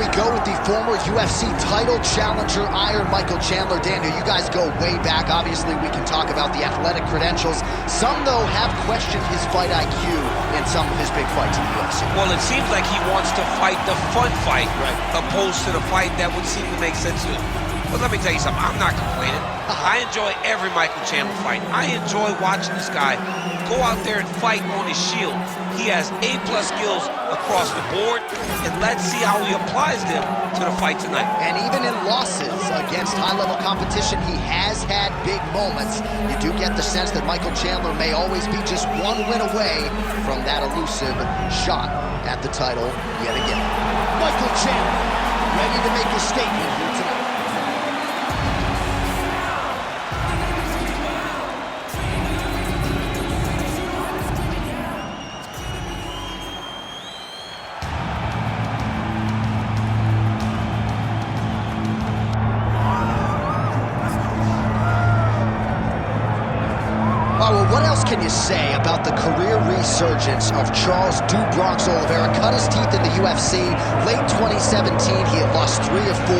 we go with the former UFC title challenger, Iron Michael Chandler. Daniel, you guys go way back. Obviously, we can talk about the athletic credentials. Some, though, have questioned his fight IQ in some of his big fights in the UFC. Well, it seems like he wants to fight the fun fight, right, opposed to the fight that would seem to make sense to him. But let me tell you something, I'm not complaining. I enjoy every Michael Chandler fight. I enjoy watching this guy go out there and fight on his shield. He has A-plus skills across the board, and let's see how he applies them to the fight tonight. And even in losses against high-level competition, he has had big moments. You do get the sense that Michael Chandler may always be just one win away from that elusive shot at the title yet again. Michael Chandler, ready to make a statement here tonight. Well, what else can you say about the career resurgence of Charles "Du Bronx" Oliveira? Cut his teeth in the UFC. Late 2017, he had lost 3 of 4.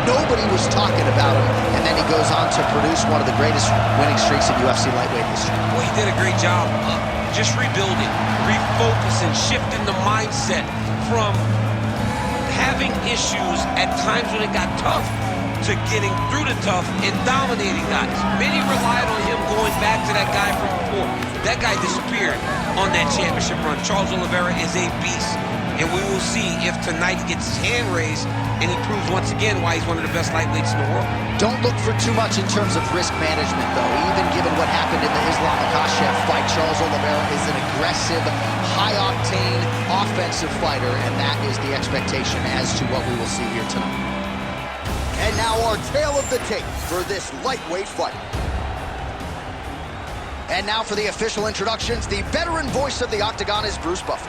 Nobody was talking about him. And then he goes on to produce one of the greatest winning streaks in UFC lightweight history. Well, he did a great job just rebuilding, refocusing, shifting the mindset from having issues at times when it got tough to getting through the tough and dominating guys. Many relied on him going back to that guy from before. That guy disappeared on that championship run. Charles Oliveira is a beast, and we will see if tonight he gets his hand raised and he proves once again why he's one of the best lightweights in the world. Don't look for too much in terms of risk management, though. Even given what happened in the Islam Makhachev fight, Charles Oliveira is an aggressive, high-octane, offensive fighter, and that is the expectation as to what we will see here tonight. And now our tale of the tape for this lightweight fight. And now for the official introductions, the veteran voice of the Octagon is Bruce Buffer.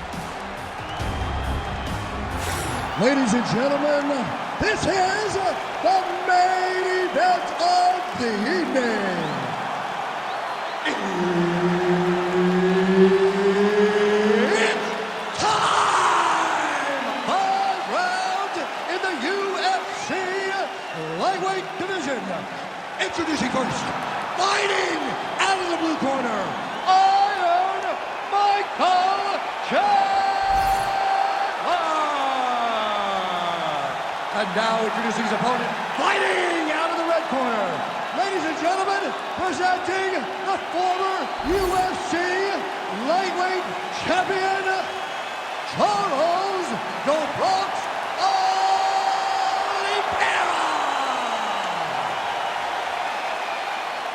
Ladies and gentlemen, this is the main event of the evening. It's time! 5 rounds in the UFC lightweight division. Introducing first, fighting out of the blue corner, Iron Michael Chandler. And now introducing his opponent, fighting out of the red corner. Ladies and gentlemen, presenting the former UFC lightweight champion, Charles "Du Bronx" Oliveira.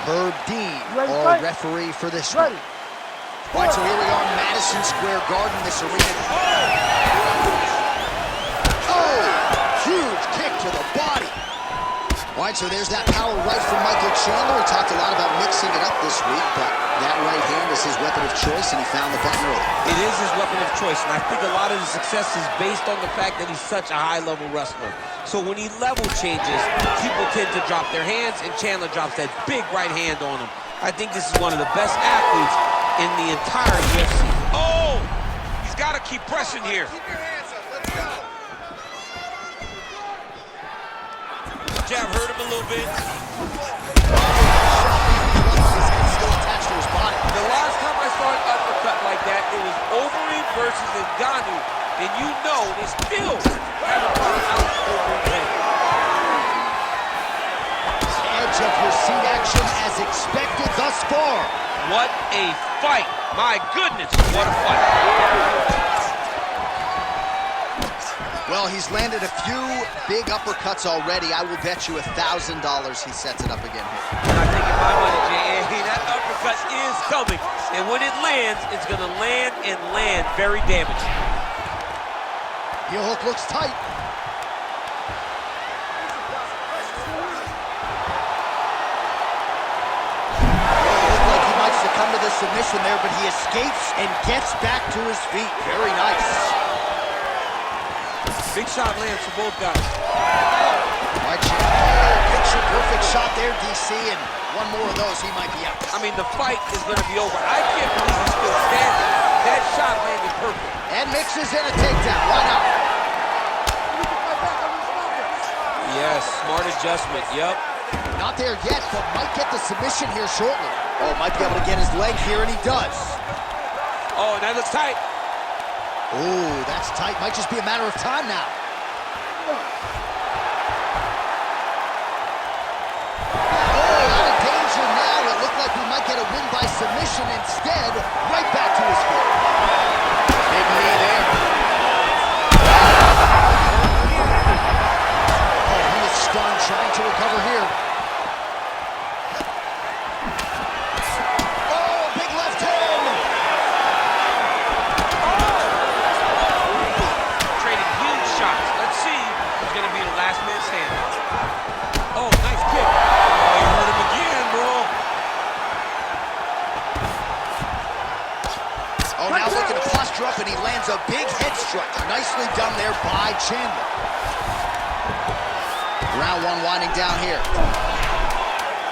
Herb Dean, our referee for this one. All right, so here we are in Madison Square Garden, this arena. Huge kick to the body. All right, so there's that power right from Michael Chandler. We talked a lot about mixing it up this week, but that right hand is his weapon of choice, and he found the button early. It is his weapon of choice, and I think a lot of his success is based on the fact that he's such a high-level wrestler. So when he level changes, people tend to drop their hands, and Chandler drops that big right hand on him. I think this is one of the best athletes in the entire UFC. Oh! He's got to keep pressing here. Keep your hands up. Let's go. Jab hurt him a little bit. Still attached to his body. The last time I saw an uppercut like that, it was Oliveira versus Ngannou, and you know they still haven't brought out Oliveira. Edge of your seat action as expected thus far. What a fight! My goodness, what a fight! Well, he's landed a few big uppercuts already. I will bet you $1,000 he sets it up again here. And I think if I win it, J.A., that uppercut is coming. And when it lands, it's going to land and land very damaging. Heel hook looks tight. Looked like he might succumb to the submission there, but he escapes and gets back to his feet. Very nice. Big shot lands for both guys. Picture-perfect shot there, DC, and one more of those, he might be out. I mean, the fight is going to be over. I can't believe he's still standing. That shot landed perfect. And mixes in a takedown. Why not? Yes, smart adjustment, yep. Not there yet, but might get the submission here shortly. Oh, might be able to get his leg here, and he does. Oh, that looks tight. Ooh, that's tight. Might just be a matter of time now. Oh, out of danger now. It looked like we might get a win by submission. Instead, right back to his feet. Big knee there. Oh, he is stunned, trying to recover here. Oh, big left hand. Trading huge shots. Let's see who's going to be the last man standing. Oh, nice kick. Oh, you hurt him again, bro. Oh, now looking to posture up, and he lands a big head strike. Nicely done there by Chandler. Round one winding down here.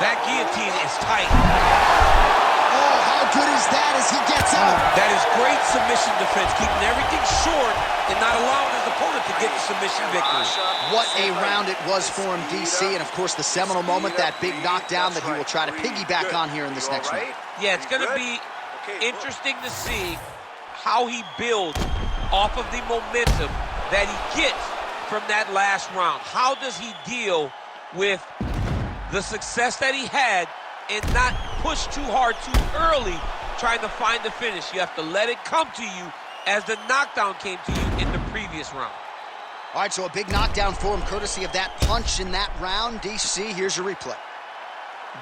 That guillotine is tight. Oh, how good is that as he gets out? That is great submission defense, keeping everything short and not allowing his opponent to get the submission victory. What a round it was for him, DC, and of course the seminal moment, that big knockdown that he will try to piggyback on here in this next round. Yeah, it's going to be interesting to see how he builds off of the momentum that he gets from that last round. How does he deal with the success that he had and not push too hard too early trying to find the finish? You have to let it come to you as the knockdown came to you in the previous round. All right, so a big knockdown for him courtesy of that punch in that round. DC, here's your replay.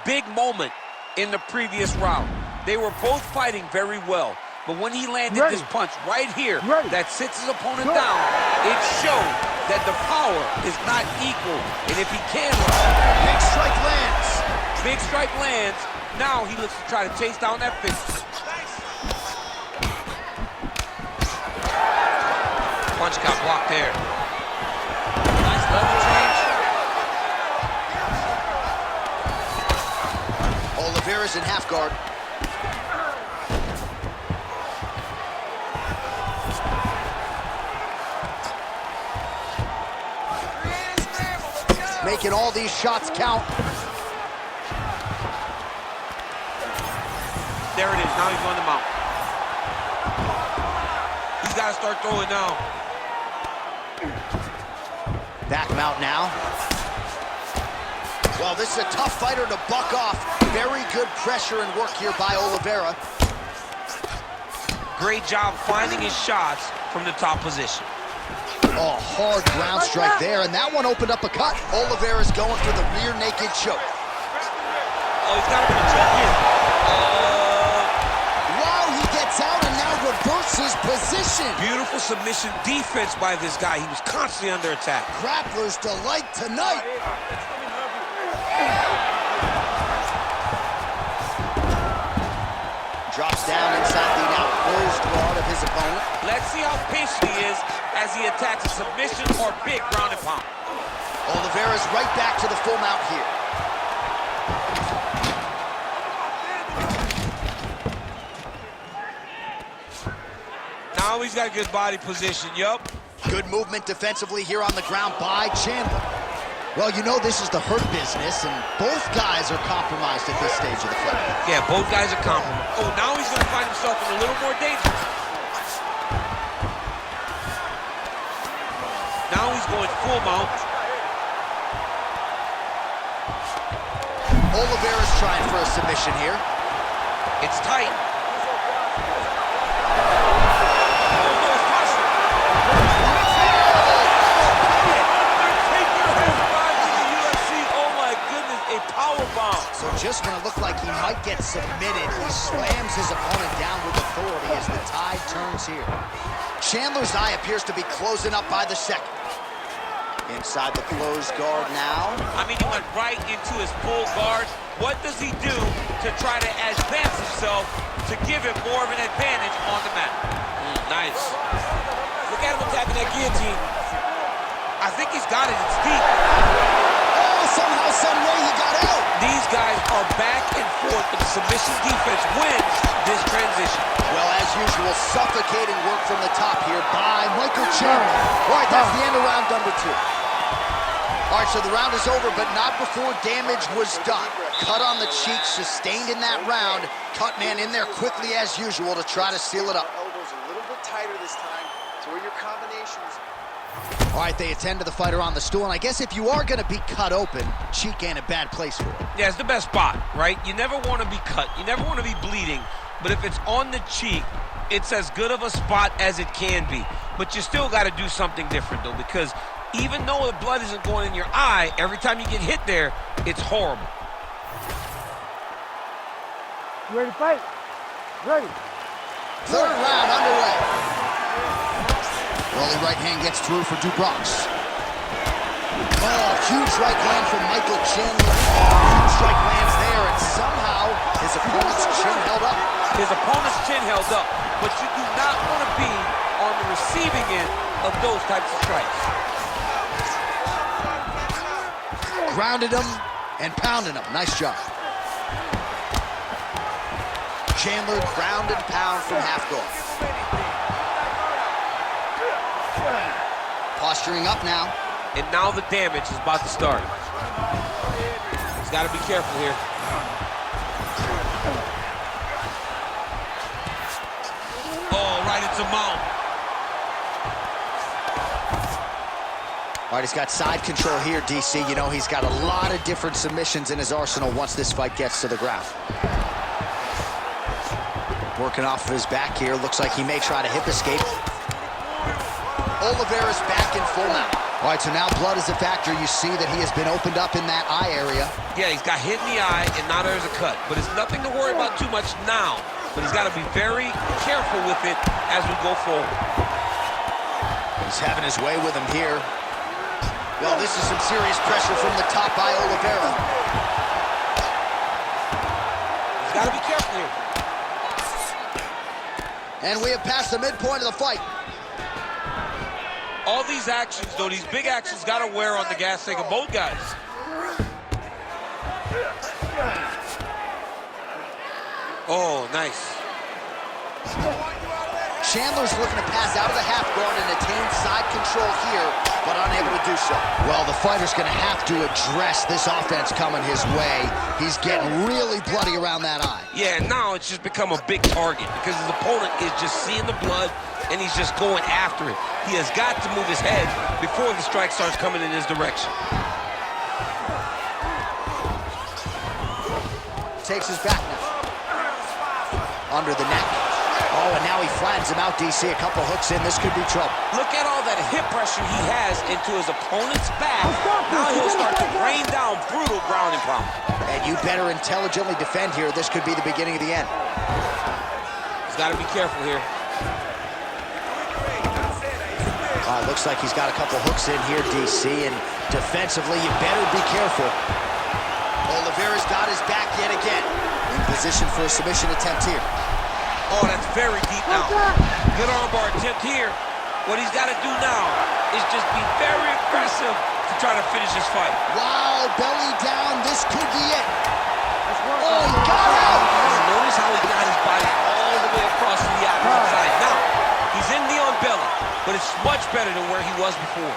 Big moment in the previous round. They were both fighting very well, but when he landed this punch right here that sits his opponent down, it showed that the power is not equal. And if he can, big strike lands. Big strike lands. Now he looks to try to chase down that finish. Punch got blocked there. Nice level change. Oliveira's in half guard. Making all these shots count. There it is. Now he's on the mount. He's got to start throwing now. Back mount now. Well, this is a tough fighter to buck off. Very good pressure and work here by Oliveira. Great job finding his shots from the top position. Oh, hard ground strike there, and that one opened up a cut. Oliveira's going for the rear naked choke. Oh, he's got him in the choke here. Wow, he gets out and now reverses position. Beautiful submission defense by this guy. He was constantly under attack. Grappler's delight tonight. Drops down inside the now closed guard of his opponent. Let's see how patient he is as he attacks a submission or big ground and pound. Oliveira's right back to the full mount here. Now he's got a good body position, yup. Good movement defensively here on the ground by Chandler. Well, you know this is the hurt business, and both guys are compromised at this stage of the fight. Yeah, both guys are compromised. Oh, now he's going to find himself in a little more danger. Now he's going full mount. Oliveira's trying for a submission here. It's tight. So just when it looked like he might get submitted, he slams his opponent down with authority as the tide turns here. Chandler's eye appears to be closing up by the second. Inside the closed guard now. I mean, he went right into his full guard. What does he do to try to advance himself to give him more of an advantage on the mat? Nice. Look at him attacking that guillotine. I think he's got it. It's deep. Oh, somehow, some way he got out. These guys are back and forth, but the submission defense wins this transition. Well, as usual, suffocating work from the top here by Michael Chandler. All right, that's the end of round number 2. All right, so the round is over, but not before damage was done. Cut on the cheek, sustained in that round. Cut man in there quickly as usual to try to seal it up. Elbows a little bit tighter this time, so where your combinations. All right, they attend to the fighter on the stool, and I guess if you are going to be cut open, cheek ain't a bad place for it. Yeah, it's the best spot, right? You never want to be cut. You never want to be bleeding, but if it's on the cheek, it's as good of a spot as it can be. But you still got to do something different, though, because even though the blood isn't going in your eye, every time you get hit there, it's horrible. You ready to fight? Ready. Third round underway. Early right hand gets through for Dubrox. Oh, huge right hand from Michael Chandler. Huge strike lands there, and somehow his opponent's chin held up. His opponent's chin held up, but you do not want to be on the receiving end of those types of strikes. Grounded him and pounded him. Nice job. Chandler ground and pound from half guard. Posturing up now. And now the damage is about to start. He's got to be careful here. Oh, right into mount. All right, he's got side control here, DC. You know, he's got a lot of different submissions in his arsenal once this fight gets to the ground. Working off of his back here. Looks like he may try to hip escape. Oliveira's back in full mount. All right, so now blood is a factor. You see that he has been opened up in that eye area. Yeah, he's got hit in the eye, and now there's a cut. But it's nothing to worry about too much now. But he's got to be very careful with it as we go forward. He's having his way with him here. Well, this is some serious pressure from the top by Oliveira. He's got to be careful here. And we have passed the midpoint of the fight. All these actions, though, these big actions got to wear on the gas tank of both guys. Oh, nice. Chandler's looking to pass out of the half guard and attain side control here, but unable to do so. Well, the fighter's going to have to address this offense coming his way. He's getting really bloody around that eye. Yeah, now it's just become a big target because his opponent is just seeing the blood and he's just going after it. He has got to move his head before the strike starts coming in his direction. Takes his back now. Under the neck. Oh, and now he flattens him out, DC. A couple hooks in. This could be trouble. Look at all that hip pressure he has into his opponent's back. Now he'll start to rain down brutal ground and pound. And you better intelligently defend here. This could be the beginning of the end. He's got to be careful here. Looks like he's got a couple hooks in here, DC. And defensively, you better be careful. Oliveira's got his back yet again. In position for a submission attempt here. Oh, that's very deep now. Good armbar attempt here. What he's got to do now is just be very aggressive to try to finish this fight. Wow, belly down. This could be it. Oh, he got out. Notice how he got his body all the way across to the opposite side. Now, he's in the on belly, but it's much better than where he was before.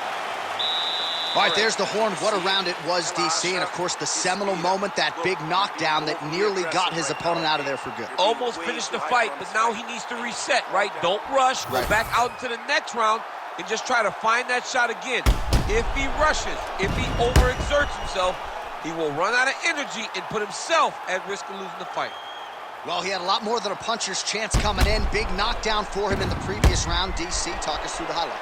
All right, there's the horn. What a round it was, DC. And, of course, the seminal moment, that big knockdown that nearly got his opponent out of there for good. Almost finished the fight, but now he needs to reset, right? Don't rush. Go back out into the next round and just try to find that shot again. If he rushes, if he overexerts himself, he will run out of energy and put himself at risk of losing the fight. Well, he had a lot more than a puncher's chance coming in. Big knockdown for him in the previous round. DC, talk us through the highlight.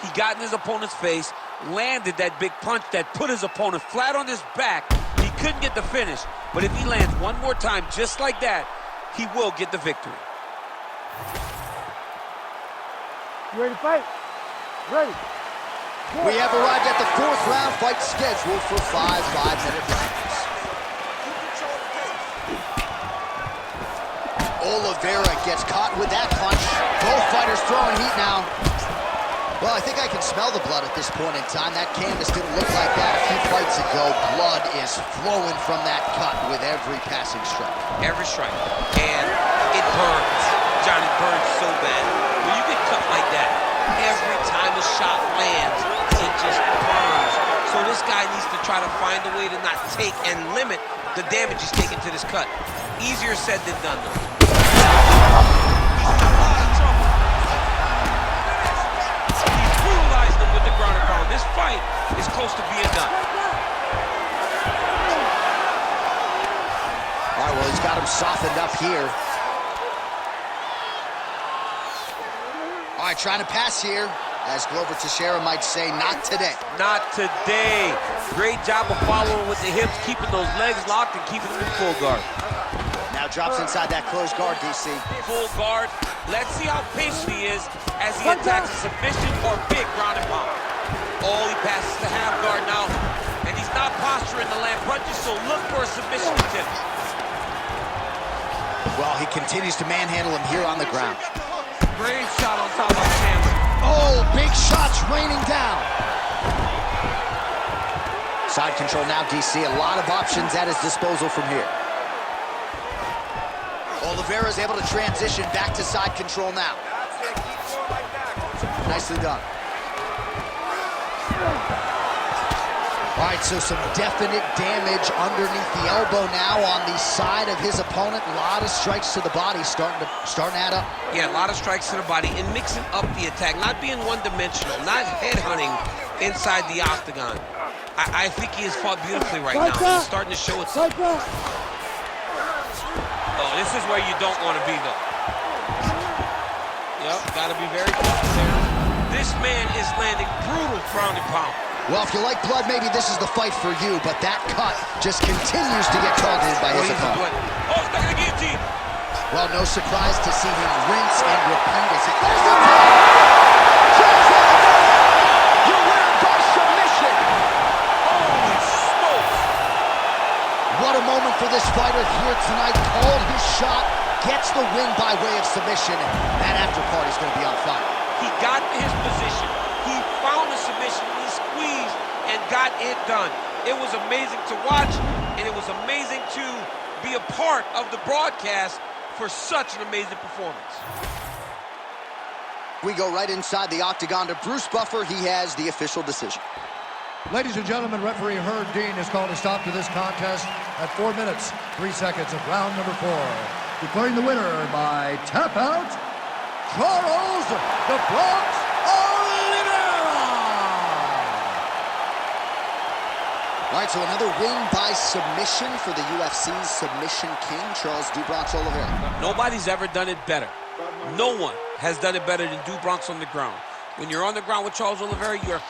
He got in his opponent's face, landed that big punch that put his opponent flat on his back. He couldn't get the finish, but if he lands one more time just like that, he will get the victory. You ready to fight? Ready. We have arrived at the fourth round, fight scheduled for 5 5-minute rounds. Oliveira gets caught with that punch. Both fighters throwing heat now. Well, I think I can smell the blood at this point in time. That canvas didn't look like that a few fights ago. Blood is flowing from that cut with every passing strike. Every strike. And it burns. Johnny, burns so bad. When you get cut like that, every time a shot lands, it just burns So this guy needs to try to find a way to not take and limit the damage he's taking to this cut. Easier said than done, though. He's in a lot of trouble. He's brutalized him with the ground and pound. This fight is close to being done. All right, well, he's got him softened up here. All right, trying to pass here. As Glover Teixeira might say, not today. Not today. Great job of following with the hips, keeping those legs locked and keeping them in full guard. Now drops inside that closed guard, DC. Full guard. Let's see how patient he is as he attacks a submission or big ground and pound. Oh, he passes to half guard now. And he's not posturing to land punches, so look for a submission attempt. Well, he continues to manhandle him here on the ground. Great shot on top of Chandler. Oh, big shots raining down. Side control now, DC. A lot of options at his disposal from here. Oliveira is able to transition back to side control now. Nicely done. All right, so some definite damage underneath the elbow now on the side of his opponent. A lot of strikes to the body starting to add up. Yeah, a lot of strikes to the body and mixing up the attack, not being one-dimensional, not headhunting inside the octagon. I think he has fought beautifully right now. He's starting to show it. Oh, this is where you don't want to be, though. Yep, got to be very careful there. This man is landing brutal ground and pound. Well, if you like blood, maybe this is the fight for you, but that cut just continues to get targeted by his opponent. Oh, stuck in the guillotine. Well, no surprise to see him rinse and repeat as he goes to you win by submission. Holy smokes. What a moment for this fighter here tonight. Called his shot, gets the win by way of submission. That after party's going to be on fire. He got his position. He found the submission. He squeezed and got it done. It was amazing to watch, and it was amazing to be a part of the broadcast for such an amazing performance. We go right inside the octagon to Bruce Buffer. He has the official decision. Ladies and gentlemen, referee Herb Dean has called a stop to this contest at 4 minutes, 3 seconds of round number 4. Declaring the winner by tap out, Charles the Bronx Oliveira! All right, so another win by submission for the UFC's submission king, Charles DuBronx Oliveira. Nobody's ever done it better. No one has done it better than DuBronx on the ground. When you're on the ground with Charles Oliveira, you're